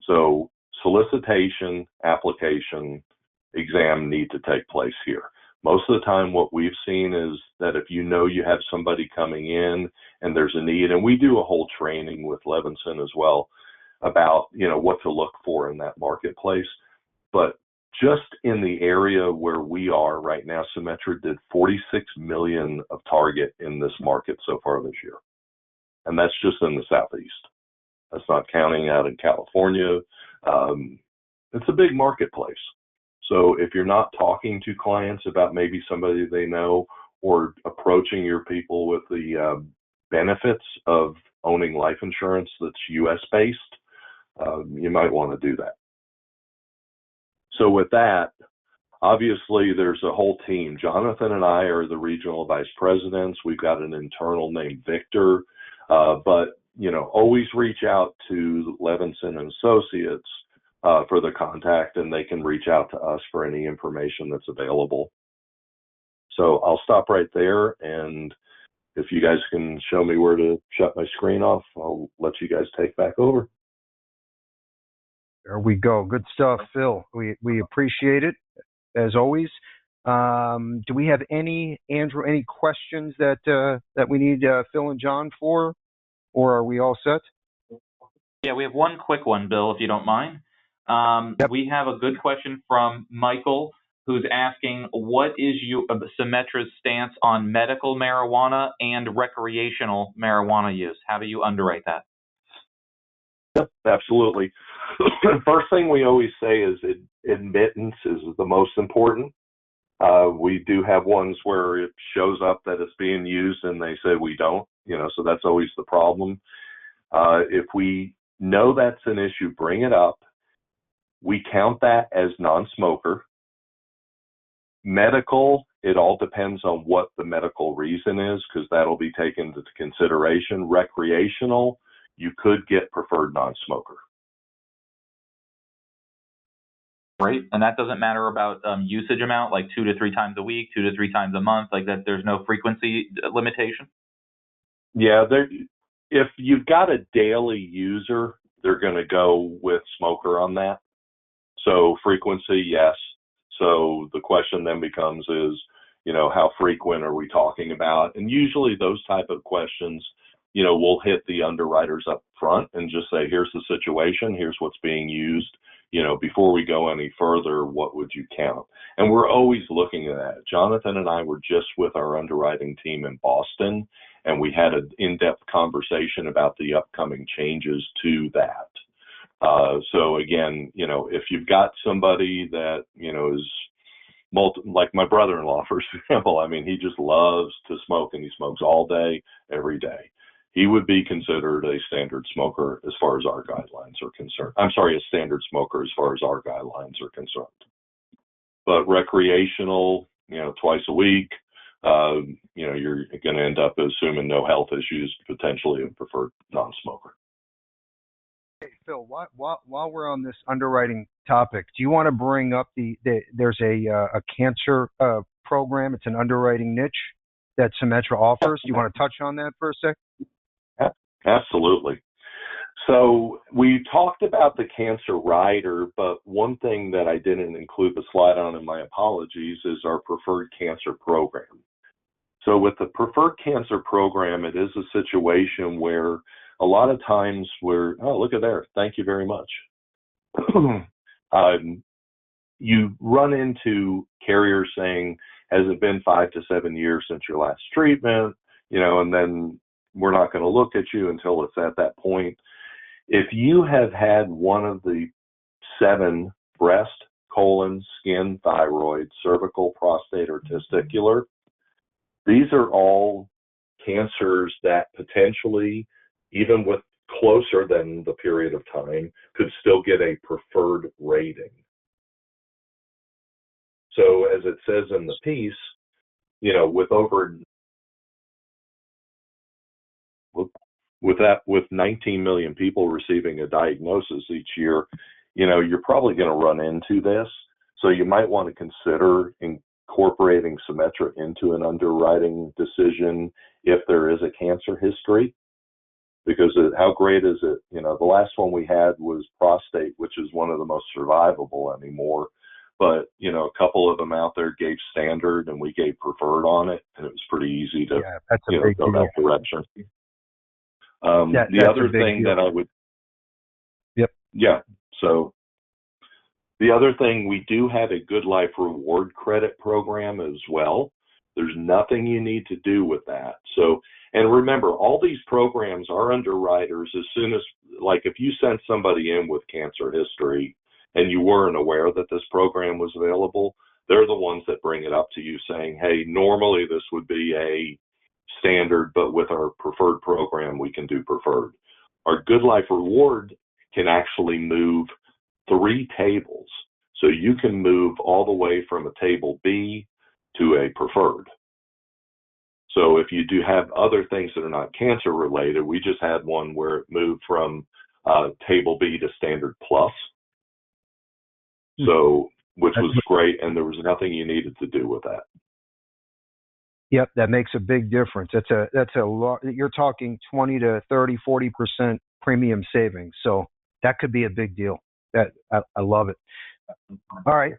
So solicitation, application, exam need to take place here. Most of the time what we've seen is that if you have somebody coming in and there's a need, and we do a whole training with Levinson as well about, what to look for in that marketplace. But just in the area where we are right now, Symetra did 46 million of target in this market so far this year. And that's just in the Southeast. That's not counting out in California. It's a big marketplace. So if you're not talking to clients about maybe somebody they know, or approaching your people with the benefits of owning life insurance that's U.S. based, you might want to do that. So with that, obviously there's a whole team. Jonathan and I are the regional vice presidents. We've got an internal named Victor, but always reach out to Levinson and Associates for the contact, and they can reach out to us for any information that's available. So I'll stop right there, and if you guys can show me where to shut my screen off, I'll let you guys take back over. There we go. Good stuff, Phil. We appreciate it, as always. Do we have Andrew, any questions that we need Phil and John for, or are we all set? Yeah, we have one quick one, Bill, if you don't mind. Yep. We have a good question from Michael, who's asking, what is Symetra's stance on medical marijuana and recreational marijuana use? How do you underwrite that? Yep, absolutely. First thing we always say is admittance is the most important. We do have ones where it shows up that it's being used and they say we don't, so that's always the problem. If we know that's an issue, bring it up. We count that as non-smoker. Medical, it all depends on what the medical reason is, because that'll be taken into consideration. Recreational, you could get preferred non-smoker. Great. And that doesn't matter about usage amount, like 2 to 3 times a week, 2 to 3 times a month, like that. There's no frequency limitation? Yeah, if you've got a daily user, they're going to go with smoker on that. So frequency, yes. So the question then becomes is, how frequent are we talking about? And usually those type of questions, we'll hit the underwriters up front and just say, here's the situation, here's what's being used. Before we go any further, what would you count? And we're always looking at that. Jonathan and I were just with our underwriting team in Boston, and we had an in-depth conversation about the upcoming changes to that. So again, if you've got somebody that, is like my brother-in-law, for example, he just loves to smoke, and he smokes all day, every day. He would be considered a standard smoker as far as our guidelines are concerned. I'm sorry, a standard smoker as far as our guidelines are concerned. But recreational, twice a week, you're going to end up assuming no health issues, potentially a preferred non-smoker. Hey, Phil, while we're on this underwriting topic, do you want to bring up there's a cancer program? It's an underwriting niche that Symetra offers. Do you want to touch on that for a sec? Absolutely. So we talked about the cancer rider, but one thing that I didn't include the slide on, and my apologies, is our preferred cancer program. So with the preferred cancer program, it is a situation where a lot of times look at there, thank you very much. You run into carriers saying, has it been 5 to 7 years since your last treatment? and then we're not going to look at you until it's at that point. If you have had one of the 7 breast, colon, skin, thyroid, cervical, prostate, or testicular, these are all cancers that potentially, even with closer than the period of time, could still get a preferred rating. So as it says in the piece, with 19 million people receiving a diagnosis each year, you're probably going to run into this. So you might want to consider incorporating Symetra into an underwriting decision if there is a cancer history. Because how great is it? The last one we had was prostate, which is one of the most survivable anymore. But, a couple of them out there gave standard and we gave preferred on it. And it was pretty easy to go that direction. The other thing that I would, so the other thing, we do have a Good Life Reward credit program as well. There's nothing you need to do with that. So, and remember, all these programs are underwriters as soon as, like if you sent somebody in with cancer history and you weren't aware that this program was available, they're the ones that bring it up to you saying, hey, normally this would be a standard, but with our preferred program, we can do preferred. Our Good Life Reward can actually move 3 tables. So you can move all the way from a table B to a preferred. So if you do have other things that are not cancer related, we just had one where it moved from table B to standard plus. So, which was great, and there was nothing you needed to do with that. Yep, that makes a big difference. That's a lot. You're talking 20 to 30, 40% premium savings. So that could be a big deal. I love it. All right,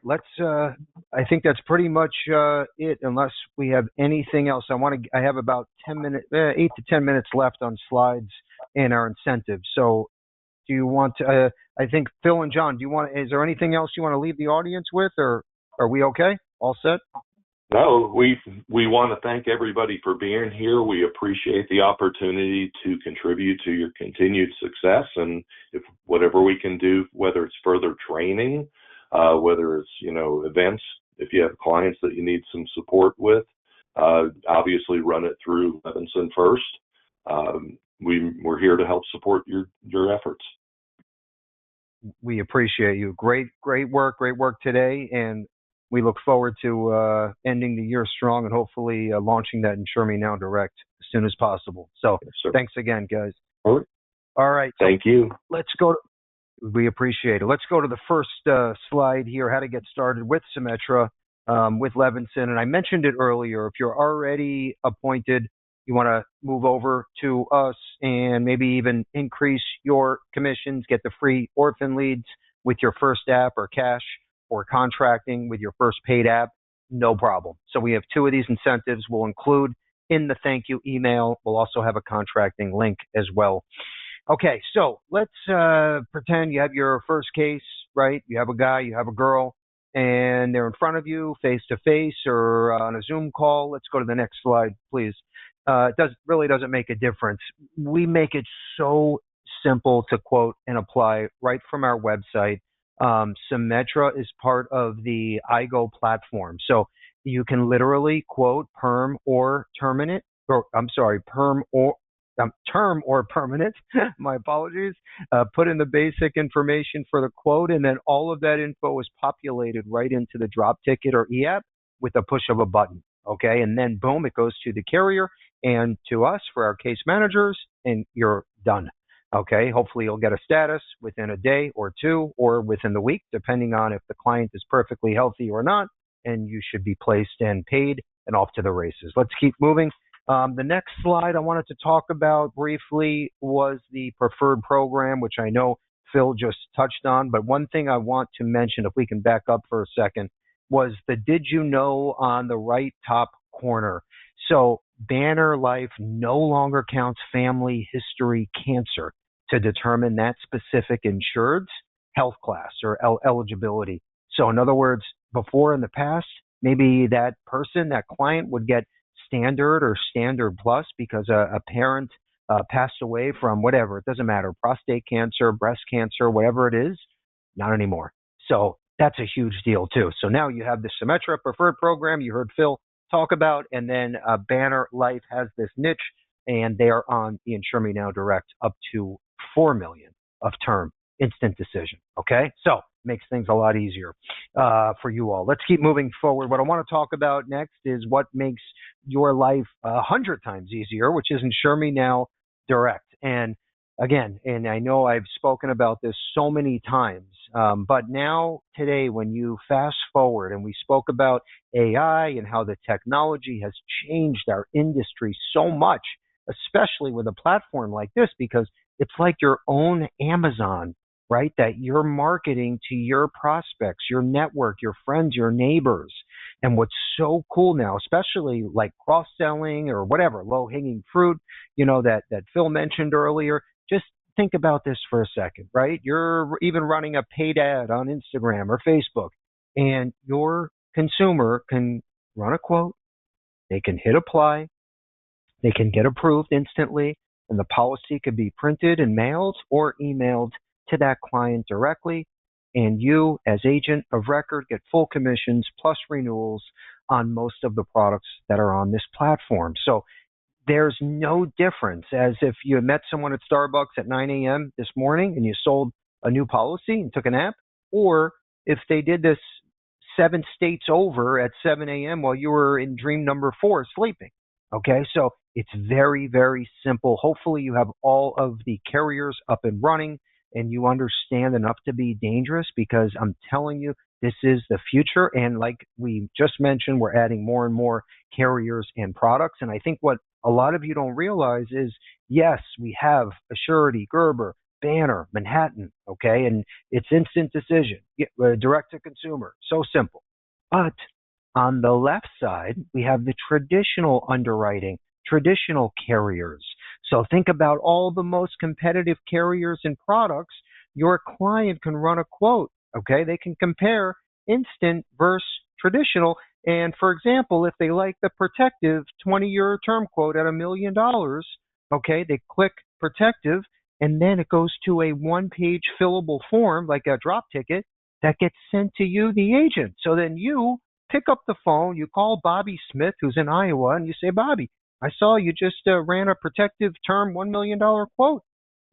I think that's pretty much it, unless we have anything else. I have about 10 minutes, 8 to 10 minutes left on slides and our incentives. So do you want to, I think Phil and John, is there anything else you want to leave the audience with, or are we okay? All set? No, we want to thank everybody for being here. We appreciate the opportunity to contribute to your continued success, and if whatever we can do, whether it's further training, whether it's events, if you have clients that you need some support with, obviously run it through Levinson first. We're here to help support your efforts. We appreciate you. Great work today, and we look forward to ending the year strong and hopefully launching that Insure Me Now Direct as soon as possible. So thanks again, guys. All right. Thank you. Let's go. We appreciate it. Let's go to the first slide here, how to get started with Symetra, with Levinson. And I mentioned it earlier. If you're already appointed, you want to move over to us and maybe even increase your commissions, get the free orphan leads with your first app, or cash, or contracting with your first paid app, no problem. So we have 2 of these incentives we'll include in the thank you email. We'll also have a contracting link as well. Okay, so let's pretend you have your first case, right? You have a guy, you have a girl, and they're in front of you face to face or on a Zoom call. Let's go to the next slide, please. It really doesn't make a difference. We make it so simple to quote and apply right from our website. Symetra is part of the IGO platform. So you can literally quote term or permanent. My apologies. Put in the basic information for the quote, and then all of that info is populated right into the drop ticket or e-app with a push of a button. Okay, and then boom, it goes to the carrier and to us for our case managers, and you're done. Okay, hopefully you'll get a status within a day or 2 or within the week, depending on if the client is perfectly healthy or not, and you should be placed and paid and off to the races. Let's keep moving. The next slide I wanted to talk about briefly was the preferred program, which I know Phil just touched on, but one thing I want to mention, if we can back up for a second, was the did you know on the right top corner. So Banner Life no longer counts family history cancer to determine that specific insured's health class or eligibility. So in other words, before in the past, maybe that person, that client would get standard or standard plus because a parent passed away from whatever, it doesn't matter, prostate cancer, breast cancer, whatever it is, not anymore. So that's a huge deal too. So now you have the Symetra preferred program you heard Phil talk about, and then Banner Life has this niche, and they are on the Insure Me Now Direct up to $4 million of term instant decision. Okay, so makes things a lot easier for you all. Let's keep moving forward. What I want to talk about next is what makes your life 100 times easier, which is Insure Me Now Direct. And again, and I know I've spoken about this so many times, but now today, when you fast forward and we spoke about AI and how the technology has changed our industry so much, especially with a platform like this, because it's like your own Amazon, right? That you're marketing to your prospects, your network, your friends, your neighbors. And what's so cool now, especially like cross-selling or whatever, low-hanging fruit, that Phil mentioned earlier, just think about this for a second, right? You're even running a paid ad on Instagram or Facebook, and your consumer can run a quote, they can hit apply, they can get approved instantly, and the policy could be printed and mailed or emailed to that client directly. And you, as agent of record, get full commissions plus renewals on most of the products that are on this platform. So there's no difference as if you met someone at Starbucks at 9 a.m. this morning and you sold a new policy and took a nap, or if they did this 7 states over at 7 a.m. while you were in dream number 4 sleeping. Okay, so it's very, very simple. Hopefully you have all of the carriers up and running and you understand enough to be dangerous, because I'm telling you, this is the future. And like we just mentioned, we're adding more and more carriers and products. And I think what a lot of you don't realize is, yes, we have Assurity, Gerber, Banner, Manhattan, okay? And it's instant decision, direct to consumer, so simple. But on the left side, we have the traditional underwriting, traditional carriers. So think about all the most competitive carriers and products. Your client can run a quote, okay? They can compare instant versus traditional. And for example, if they like the protective 20-year term quote at $1 million, okay, they click protective, and then it goes to a 1-page fillable form, like a drop ticket, that gets sent to you, the agent. So then you pick up the phone, you call Bobby Smith, who's in Iowa, and you say, Bobby, I saw you just ran a protective term $1 million quote.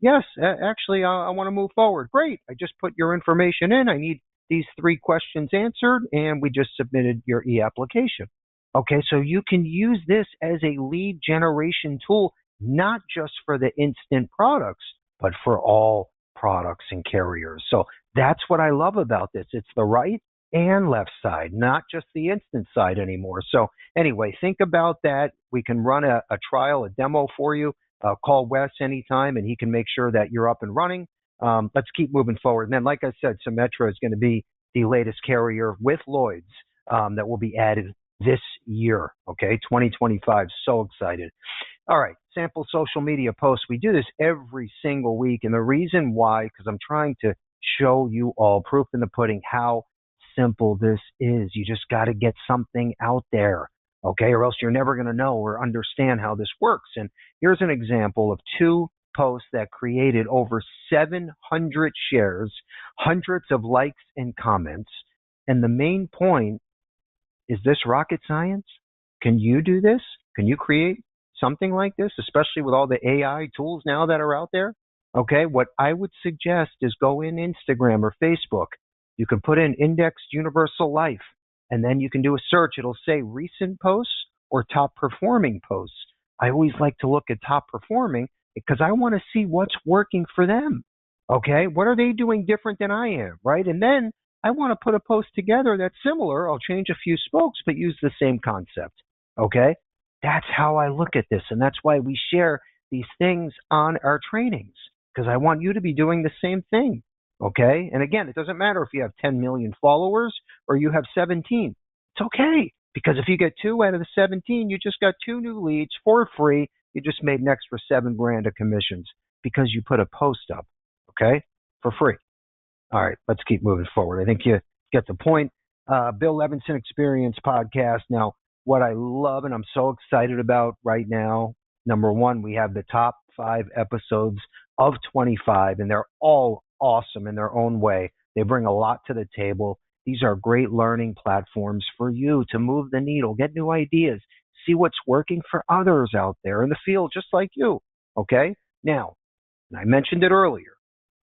Yes, actually, I want to move forward. Great. I just put your information in. I need these 3 questions answered, and we just submitted your e-application. Okay, so you can use this as a lead generation tool, not just for the instant products, but for all products and carriers. So that's what I love about this. It's the right and left side, not just the instant side anymore. So anyway, think about that. We can run a trial, a demo for you. Call Wes anytime, and he can make sure that you're up and running. Let's keep moving forward. And then, like I said, Symetra is going to be the latest carrier with Lloyd's that will be added this year, okay, 2025. So excited. All right, sample social media posts. We do this every single week, and the reason why, because I'm trying to show you all, proof in the pudding, how simple this is. You just got to get something out there, okay, or else you're never going to know or understand how this works. And here's an example of 2 posts that created over 700 shares, hundreds of likes and comments. And the main point is, this rocket science? Can you do this? Can you create something like this, especially with all the AI tools now that are out there? Okay, what I would suggest is go in Instagram or Facebook. You can put in indexed universal life, and then you can do a search. It'll say recent posts or top performing posts. I always like to look at top performing because I want to see what's working for them. Okay, what are they doing different than I am, right? And then I want to put a post together that's similar. I'll change a few spokes, but use the same concept. Okay, that's how I look at this, and that's why we share these things on our trainings, because I want you to be doing the same thing. Okay, and again, it doesn't matter if you have 10 million followers or you have 17. It's okay, because if you get 2 out of the 17, you just got 2 new leads for free. You just made an extra $7,000 of commissions because you put a post up, okay, for free. All right, let's keep moving forward. I think you get the point. Bill Levinson Experience Podcast. Now, what I love and I'm so excited about right now, number one, we have the top 5 episodes of 25, and they're all awesome in their own way. They bring a lot to the table. These are great learning platforms for you to move the needle, get new ideas, see what's working for others out there in the field, just like you. Okay? Now, and I mentioned it earlier,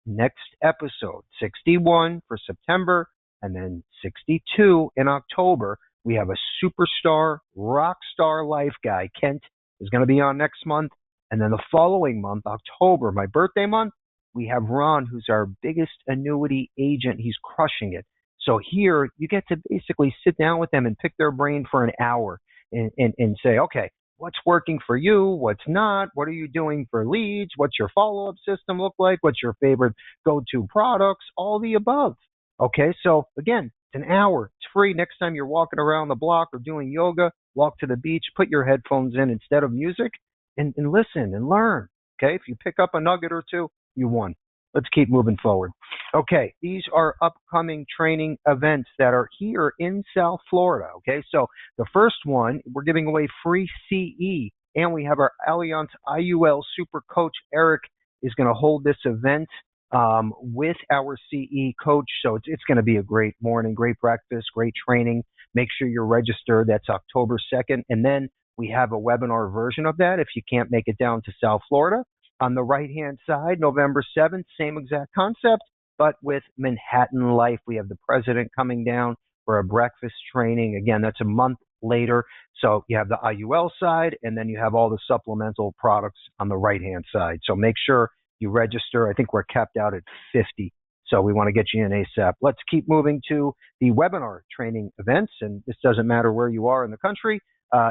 next episode, 61 for September, and then 62 in October. We have a superstar, rock star life guy. Kent is going to be on next month. And then the following month, October, my birthday month, we have Ron, who's our biggest annuity agent. He's crushing it. So here, you get to basically sit down with them and pick their brain for an hour and say, okay, what's working for you? What's not? What are you doing for leads? What's your follow-up system look like? What's your favorite go-to products? All the above. Okay, so again, it's an hour. It's free. Next time you're walking around the block or doing yoga, walk to the beach, put your headphones in instead of music and listen and learn. Okay, if you pick up a nugget or two, you won. Let's keep moving forward. Okay, these are upcoming training events that are here in South Florida. Okay, so the first one, we're giving away free CE, and we have our Allianz IUL Super Coach Eric is going to hold this event with our CE coach. So it's going to be a great morning, great breakfast, great training. Make sure you're registered. That's October 2nd. And then we have a webinar version of that if you can't make it down to South Florida. On the right-hand side, November 7th, same exact concept, but with Manhattan Life. We have the president coming down for a breakfast training. Again, that's a month later. So you have the IUL side, and then you have all the supplemental products on the right-hand side. So make sure you register. I think we're capped out at 50. So we want to get you in ASAP. Let's keep moving to the webinar training events, and this doesn't matter where you are in the country.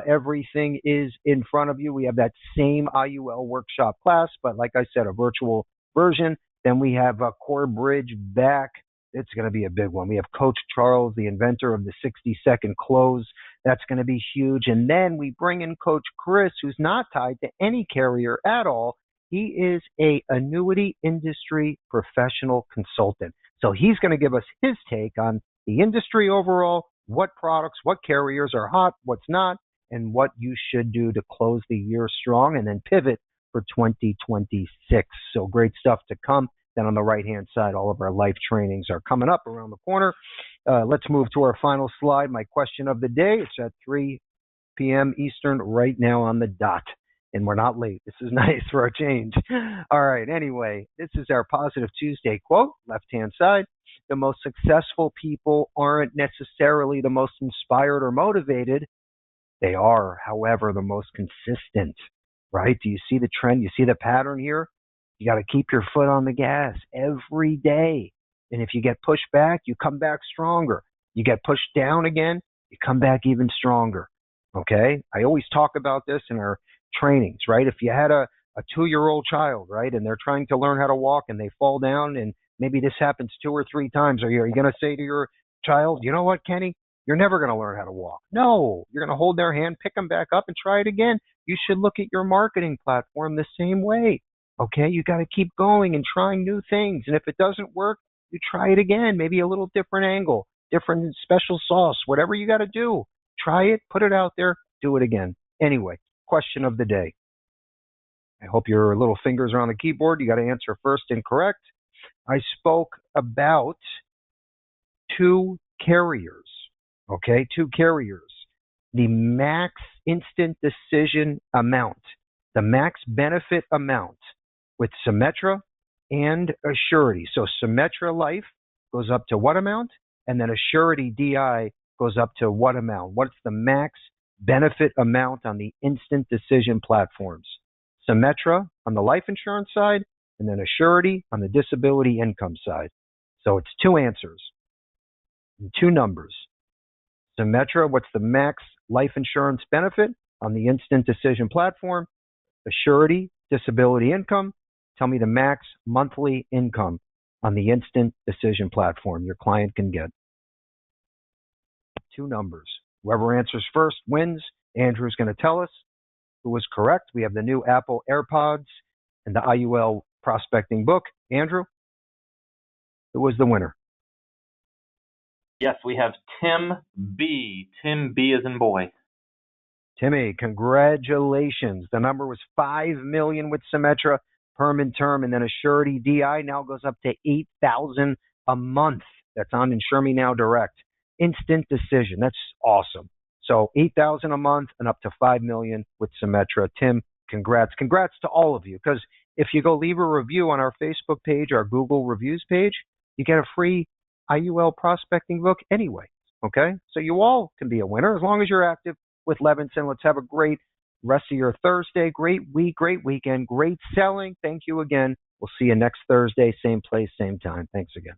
Everything is in front of you. We have that same IUL workshop class, but like I said, a virtual version. Then we have Core Bridge back. It's going to be a big one. We have Coach Charles, the inventor of the 60-second close. That's going to be huge. And then we bring in Coach Chris, who's not tied to any carrier at all. He is a annuity industry professional consultant. So he's going to give us his take on the industry overall, what products, what carriers are hot, what's not, and what you should do to close the year strong and then pivot for 2026. So great stuff to come. Then on the right-hand side, all of our life trainings are coming up around the corner. Let's move to our final slide. My question of the day. It's at 3 p.m. Eastern right now on the dot. And we're not late. This is nice for a change. All right. Anyway, this is our Positive Tuesday quote, left-hand side. The most successful people aren't necessarily the most inspired or motivated. They are, however, the most consistent, right? Do you see the trend? You see the pattern here? You got to keep your foot on the gas every day. And if you get pushed back, you come back stronger. You get pushed down again, you come back even stronger. Okay? I always talk about this in our trainings, right? If you had a 2-year-old child, right, and they're trying to learn how to walk and they fall down, and maybe this happens 2 or 3 times, are you going to say to your child, you know what, Kenny? You're never going to learn how to walk. No, you're going to hold their hand, pick them back up, and try it again. You should look at your marketing platform the same way. Okay, you got to keep going and trying new things. And if it doesn't work, you try it again, maybe a little different angle, different special sauce, whatever you got to do. Try it, put it out there, do it again. Anyway, question of the day. I hope your little fingers are on the keyboard. You got to answer first and correct. I spoke about 2 carriers. Okay, 2 carriers. The max instant decision amount, the max benefit amount with Symetra and Assurity. So Symetra Life goes up to what amount? And then Assurity DI goes up to what amount? What's the max benefit amount on the instant decision platforms? Symetra on the life insurance side, and then Assurity on the disability income side. So it's 2 answers and 2 numbers. Symetra, what's the max life insurance benefit on the instant decision platform? Assurity, disability income. Tell me the max monthly income on the instant decision platform your client can get. 2 numbers. Whoever answers first wins. Andrew's going to tell us who was correct. We have the new Apple AirPods and the IUL prospecting book. Andrew, who was the winner? Yes, we have Tim B. Tim B as in boy. Timmy, congratulations. The number was 5 million with Symetra perm and term, and then a surety DI now goes up to 8,000 a month. That's on Insure Me Now Direct. Instant decision. That's awesome. So 8,000 a month and up to 5 million with Symetra. Tim, congrats. Congrats to all of you, because if you go leave a review on our Facebook page, our Google reviews page, you get a free IUL prospecting book anyway. Okay? So you all can be a winner as long as you're active with Levinson. Let's have a great rest of your Thursday. Great week, great weekend, great selling. Thank you again. We'll see you next Thursday, same place, same time. Thanks again.